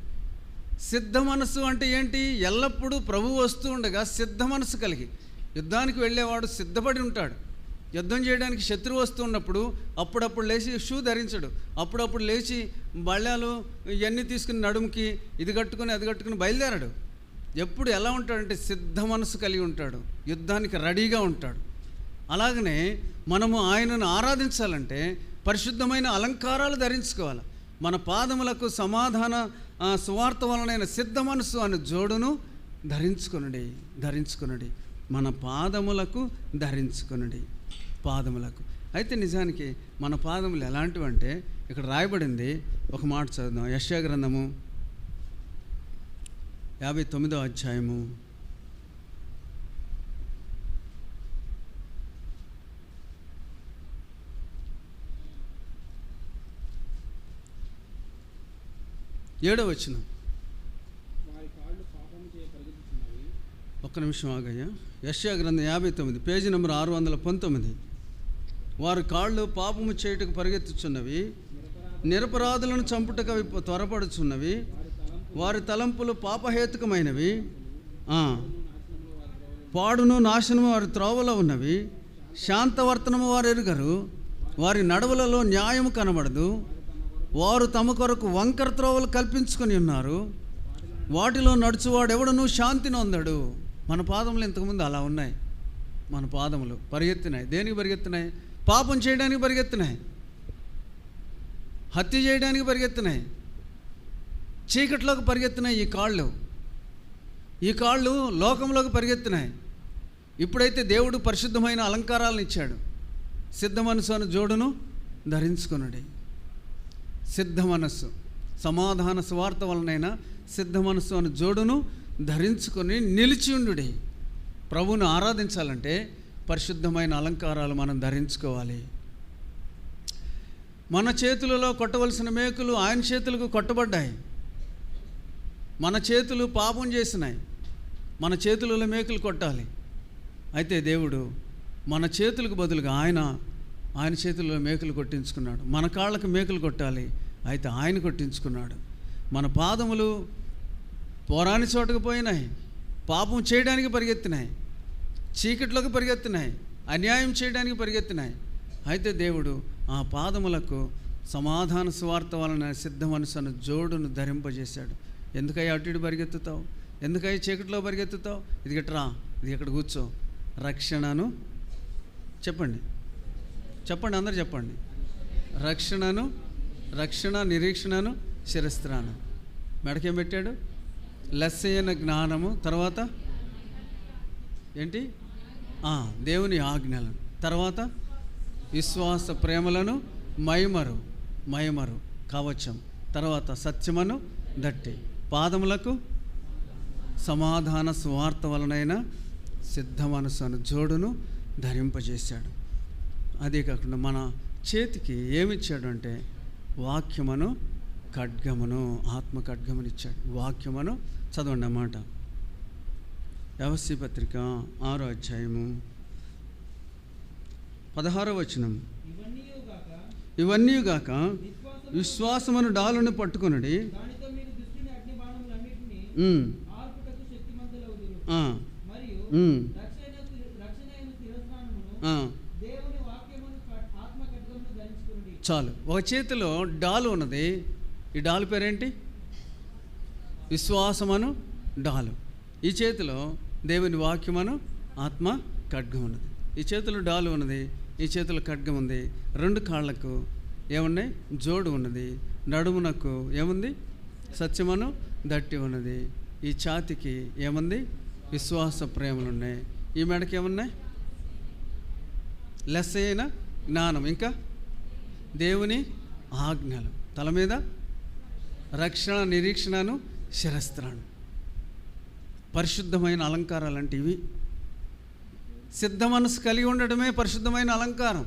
సిద్ధ మనస్సు అంటే ఏంటి? ఎల్లప్పుడూ ప్రభువు వస్తూ ఉండగా సిద్ధ మనస్సు కలిగి, యుద్ధానికి వెళ్ళేవాడు సిద్ధపడి ఉంటాడు. యుద్ధం చేయడానికి శత్రువు వస్తూ ఉన్నప్పుడు అప్పుడప్పుడు లేచి షూ ధరించడు, అప్పుడప్పుడు లేచి బళ్ళాలు ఇవన్నీ తీసుకుని నడుముకి ఇది కట్టుకుని అది కట్టుకుని బయలుదేరాడు. ఎప్పుడు ఎలా ఉంటాడంటే సిద్ధ మనసు కలిగి ఉంటాడు, యుద్ధానికి రెడీగా ఉంటాడు. అలాగనే మనము ఆయనను ఆరాధించాలంటే పరిశుద్ధమైన అలంకారాలు ధరించుకోవాలి. మన పాదములకు సమాధాన సువార్త వలనైన సిద్ధ మనసు అనే జోడును ధరించుకొనుడి. మన పాదములకు ధరించుకొనుడి. పాదములకు అయితే నిజానికి మన పాదములు ఎలాంటివంటే ఇక్కడ రాయబడింది. ఒక మాట చదువుదాం. యెషయా గ్రంథము 59వ అధ్యాయము 7వ వచనం. ఒక్క నిమిషం ఆగయ్యా. యెషయా గ్రంథం 59, పేజీ నెంబర్ 619. వారి కాళ్ళు పాపము చేయుటకు పరిగెత్తుచున్నవి, నిరపరాధులను చంపుటకు అవి త్వరపడుచున్నవి. వారి తలంపులు పాపహేతుకమైనవి, పాడును నాశనము వారి త్రోవలో ఉన్నవి. శాంతవర్తనము వారు ఎరుగరు, వారి నడవలలో న్యాయము కనబడదు. వారు తమ కొరకు వంకర త్రోవలు కల్పించుకొని ఉన్నారు, వాటిలో నడుచువాడెవడను శాంతి నొందడు. మన పాదములు ఇంతకుముందు అలా ఉన్నాయి. మన పాదములు పరిగెత్తినాయి. దేనికి పరిగెత్తినాయి? పాపం చేయడానికి పరిగెత్తినాయి, హత్య చేయడానికి పరిగెత్తినాయి, చీకట్లోకి పరిగెత్తినాయి. ఈ కాళ్ళు లోకంలోకి పరిగెత్తినాయి. ఇప్పుడైతే దేవుడు పరిశుద్ధమైన అలంకారాలను ఇచ్చాడు. సిద్ధ మనసు అను జోడును ధరించుకొనుడి. సిద్ధ మనస్సు, సమాధాన సువార్త వలనైనా సిద్ధ మనస్సు అను జోడును ధరించుకొని నిలిచి ఉండుడి. ప్రభువును ఆరాధించాలంటే పరిశుద్ధమైన అలంకారాలు మనం ధరించుకోవాలి. మన చేతులలో కొట్టవలసిన మేకులు ఆయన చేతులకు కొట్టబడ్డాయి. మన చేతులు పాపం చేసినాయి, మన చేతులలో మేకులు కొట్టాలి. అయితే దేవుడు మన చేతులకు బదులుగా ఆయన చేతుల్లో మేకులు కొట్టించుకున్నాడు. మన కాళ్ళకు మేకులు కొట్టాలి, అయితే ఆయన కొట్టించుకున్నాడు. మన పాదములు పోరాని చోటకు పోయినాయి, పాపం చేయడానికి పరిగెత్తినాయి, చీకట్లోకి పరిగెత్తినాయి, అన్యాయం చేయడానికి పరిగెత్తినాయి. అయితే దేవుడు ఆ పాదములకు సమాధాన సువార్త వలన సిద్ధ మనసును జోడును ధరింపజేశాడు. ఎందుకయ్యా అటు ఇటు పరిగెత్తుతావు? ఎందుకయ్యా చీకట్లో పరిగెత్తుతావు? ఇది గట్రా, ఇది ఇక్కడ కూర్చో. రక్షణను చెప్పండి, అందరు చెప్పండి. రక్షణ నిరీక్షణను శిరస్త్రాను. మెడకేం పెట్టాడు? లెస్సైన జ్ఞానము, తర్వాత ఏంటి? దేవుని ఆజ్ఞలను, తర్వాత విశ్వాస ప్రేమలను మయమరు కవచం, తర్వాత సత్యమును దట్టి, పాదములకు సమాధాన సువార్త వలనైన సిద్ధ మనసును జోడును ధరింపజేశాడు. అదే కాకుండా మన చేతికి ఏమిచ్చాడు అంటే వాక్యమును ఖడ్గమును, ఆత్మ ఖడ్గమును ఇచ్చాడు. వాక్యమును చదవండి అన్నమాట. ఎఫెసీ పత్రిక 6వ అధ్యాయము 16వ వచనం. ఇవన్నీ గాక విశ్వాసమును డాలును పట్టుకొనుడి, చాలు. ఒక చేతిలో డాలు ఉన్నది. ఈ డాలు పేరేంటి? విశ్వాసమను డాలు. ఈ చేతిలో దేవుని వాక్యమను ఆత్మ ఖడ్గం ఉన్నది. ఈ చేతిలో డాలు ఉన్నది, ఈ చేతిలో ఖడ్గం ఉంది. రెండు కాళ్ళకు ఏమున్నాయి? జోడు ఉన్నది. నడుమునకు ఏముంది? సత్యమను దట్టి ఉన్నది. ఈ ఛాతికి ఏముంది? విశ్వాస ప్రేమలు ఉన్నాయి. ఈ మెడకి ఏమున్నాయి? లెస్ అయిన జ్ఞానం, ఇంకా దేవుని ఆజ్ఞలు, తల మీద రక్షణ నిరీక్షణను శిరస్త్రాన్ని. పరిశుద్ధమైన అలంకారాలు అంటే ఇవి. సిద్ధ మనసు కలిగి ఉండడమే పరిశుద్ధమైన అలంకారం.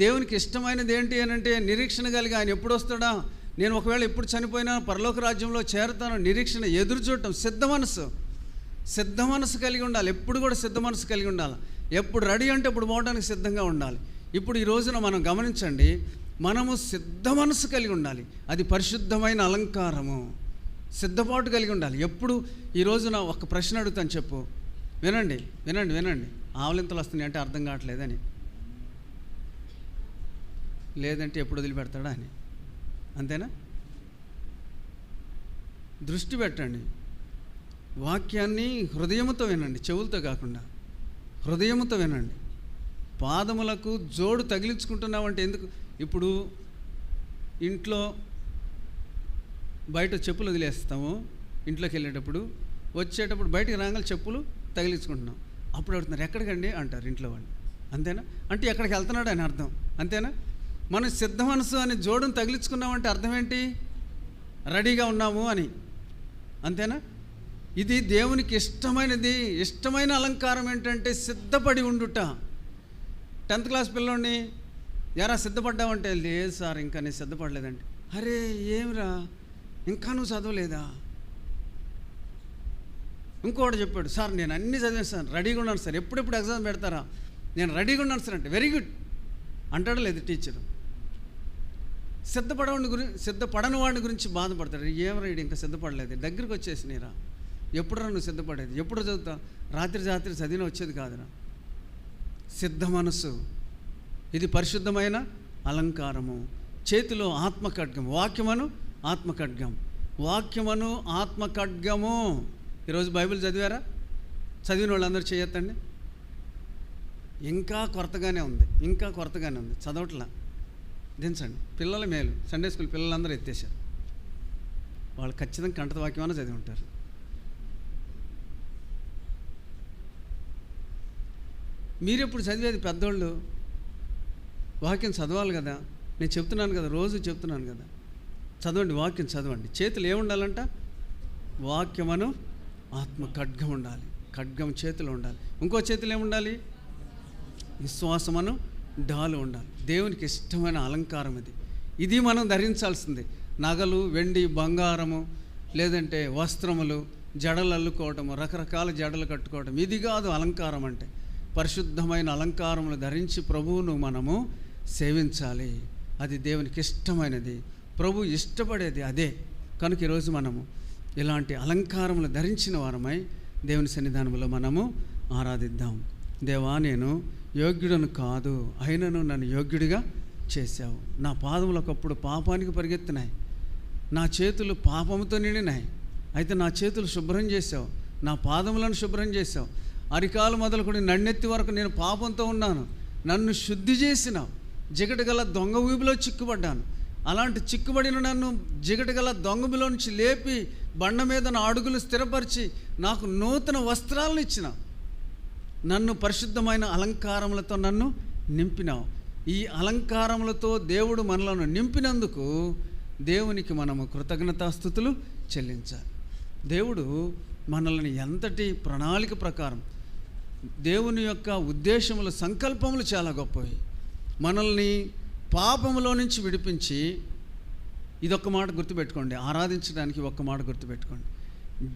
దేవునికి ఇష్టమైనది ఏంటి అని అంటే నిరీక్షణ కలిగి ఆయన ఎప్పుడు వస్తాడా, నేను ఒకవేళ ఎప్పుడు చనిపోయినా పరలోక రాజ్యంలో చేరుతాను, నిరీక్షణ, ఎదురు చూడటం. సిద్ధ మనసు కలిగి ఉండాలి. ఎప్పుడు కూడా సిద్ధ మనసు కలిగి ఉండాలి. ఎప్పుడు రెడీ అంటే అప్పుడు పోవడానికి సిద్ధంగా ఉండాలి. ఇప్పుడు ఈ రోజున మనం గమనించండి, మనము సిద్ధ మనసు కలిగి ఉండాలి. అది పరిశుద్ధమైన అలంకారము. సిద్ధపాటు కలిగి ఉండాలి. ఎప్పుడు ఈ రోజున ఒక ప్రశ్న అడుగుతాను, చెప్పు, వినండి వినండి వినండి. ఆవలింతలు వస్తున్నాయి అంటే అర్థం కావట్లేదని, లేదంటే ఎప్పుడు వదిలిపెడతాడా అని. అంతేనా? దృష్టి పెట్టండి. వాక్యాన్ని హృదయముతో వినండి, చెవులతో కాకుండా హృదయముతో వినండి. పాదములకు జోడు తగిలించుకుంటున్నామంటే ఎందుకు? ఇప్పుడు ఇంట్లో బయట చెప్పులు వదిలేస్తాము, ఇంట్లోకి వెళ్ళేటప్పుడు, వచ్చేటప్పుడు బయటికి రాగానే చెప్పులు తగిలించుకుంటున్నాం. అప్పుడు అడుగుతున్నారు, ఎక్కడికండి అంటారు ఇంట్లో వాళ్ళు. అంతేనా? అంటే ఎక్కడికి వెళ్తున్నాడు అని అర్థం. అంతేనా? మనం సిద్ధ మనసు అని జోడును తగిలించుకున్నామంటే అర్థం ఏంటి? రెడీగా ఉన్నాము అని. అంతేనా? ఇది దేవునికి ఇష్టమైనది. ఇష్టమైన అలంకారం ఏంటంటే సిద్ధపడి ఉండుట. 10th క్లాస్ పిల్లోడిని, ఎరా సిద్ధపడ్డావంటే, లేదు సార్ ఇంకా నేను సిద్ధపడలేదంటే, అరే ఏమిరా ఇంకా నువ్వు చదవలేదా? ఇంకోటి చెప్పాడు, సార్ నేను అన్నీ చదివాను సార్, రెడీగా ఉన్నాను సార్, ఎప్పుడెప్పుడు ఎగ్జామ్ పెడతారా, నేను రెడీగా ఉన్నాను సార్ అంటే, వెరీ గుడ్ అంటాడు లేదు టీచరు. సిద్ధపడని వాడిని గురించి బాధపడతాడు. ఏమరా ఇది ఇంకా సిద్ధపడలేదు, దగ్గరికి వచ్చేసినరా, ఎప్పుడురా నువ్వు సిద్ధపడేది, ఎప్పుడు చదువుతా, రాత్రి చదివిన వచ్చేది కాదురా. సిద్ధ మనసు, ఇది పరిశుద్ధమైన అలంకారము. చేతిలో ఆత్మఖడ్గం, వాక్యమను ఆత్మఖడ్గము. ఈరోజు బైబిల్ చదివారా? చదివిన వాళ్ళందరూ చేయొద్దండి. ఇంకా కొరతగానే ఉంది చదవట్లా. దించండి. పిల్లల మేలు, సండే స్కూల్ పిల్లలందరూ ఎత్తేసారు. వాళ్ళు ఖచ్చితంగా కంఠత వాక్యమని చదివి ఉంటారు. మీరెప్పుడు చదివేది? పెద్దోళ్ళు వాక్యం చదవాలి కదా. నేను చెప్తున్నాను కదా, రోజు చెప్తున్నాను కదా, చదవండి, వాక్యం చదవండి. చేతులు ఏముండాలంట? వాక్యమను ఆత్మఖడ్గం ఉండాలి. ఖడ్గం చేతిలో ఉండాలి. ఇంకో చేతిలో ఏముండాలి? విశ్వాసమను డాలు ఉండాలి. దేవునికి ఇష్టమైన అలంకారం ఇది మనం ధరించాల్సిందే. నగలు, వెండి, బంగారము, లేదంటే వస్త్రములు, జడలు అల్లుకోవటము, రకరకాల జడలు కట్టుకోవటం, ఇది కాదు అలంకారం అంటే. పరిశుద్ధమైన అలంకారములు ధరించి ప్రభువును మనము సేవించాలి. అది దేవునికి ఇష్టమైనది, ప్రభు ఇష్టపడేది అదే. కనుక ఈరోజు మనము ఇలాంటి అలంకారములు ధరించిన వారమై దేవుని సన్నిధానంలో మనము ఆరాధిద్దాం. దేవా, నేను యోగ్యుడను కాదు, అయినను నన్ను యోగ్యుడిగా చేశావు. నా పాదములు ఒకప్పుడు పాపానికి పరిగెత్తినాయి, నా చేతులు పాపముతో నిండినాయి. అయితే నా చేతులు శుభ్రం చేశావు, నా పాదములను శుభ్రం చేశావు. అరికాలు మొదలుకొని నన్నెత్తి వరకు నేను పాపంతో ఉన్నాను, నన్ను శుద్ధి చేసినావు. జిగటగల దొంగ ఊబిలో చిక్కుపడ్డాను. అలాంటి చిక్కుబడిన నన్ను జిగటగల దొంగ ఊబిలో నుంచి లేపి బండ మీద నా అడుగులు స్థిరపరిచి నాకు నూతన వస్త్రాలను ఇచ్చినావు. నన్ను పరిశుద్ధమైన అలంకారములతో నన్ను నింపినావు. ఈ అలంకారములతో దేవుడు మనలను నింపినందుకు దేవునికి మనము కృతజ్ఞతాస్తుతులు చెల్లించాలి. దేవుడు మనల్ని ఎంతటి ప్రణాళిక ప్రకారం, దేవుని యొక్క ఉద్దేశములు, సంకల్పములు చాలా గొప్పవి. మనల్ని పాపములో నుంచి విడిపించి, ఇదొక్క మాట గుర్తుపెట్టుకోండి, ఆరాధించడానికి ఒక్క మాట గుర్తుపెట్టుకోండి,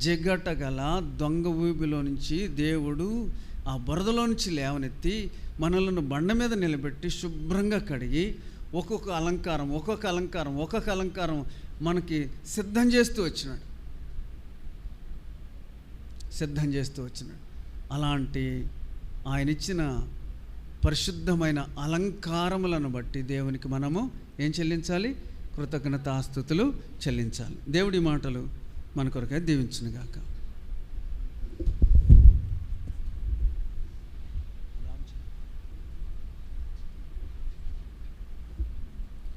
జిగటగల దొంగ ఊబిలో నుంచి దేవుడు ఆ బురదలో నుంచి లేవనెత్తి మనలను బండ మీద నిలబెట్టి శుభ్రంగా కడిగి ఒక్కొక్క అలంకారం మనకి సిద్ధం చేస్తూ వచ్చినాడు. అలాంటి ఆయన ఇచ్చిన పరిశుద్ధమైన అలంకారములను బట్టి దేవునికి మనము ఏం చెల్లించాలి? కృతజ్ఞతాస్తుతులు చెల్లించాలి. దేవుడి మాటలు మన కొరకై దీవించునుగాక.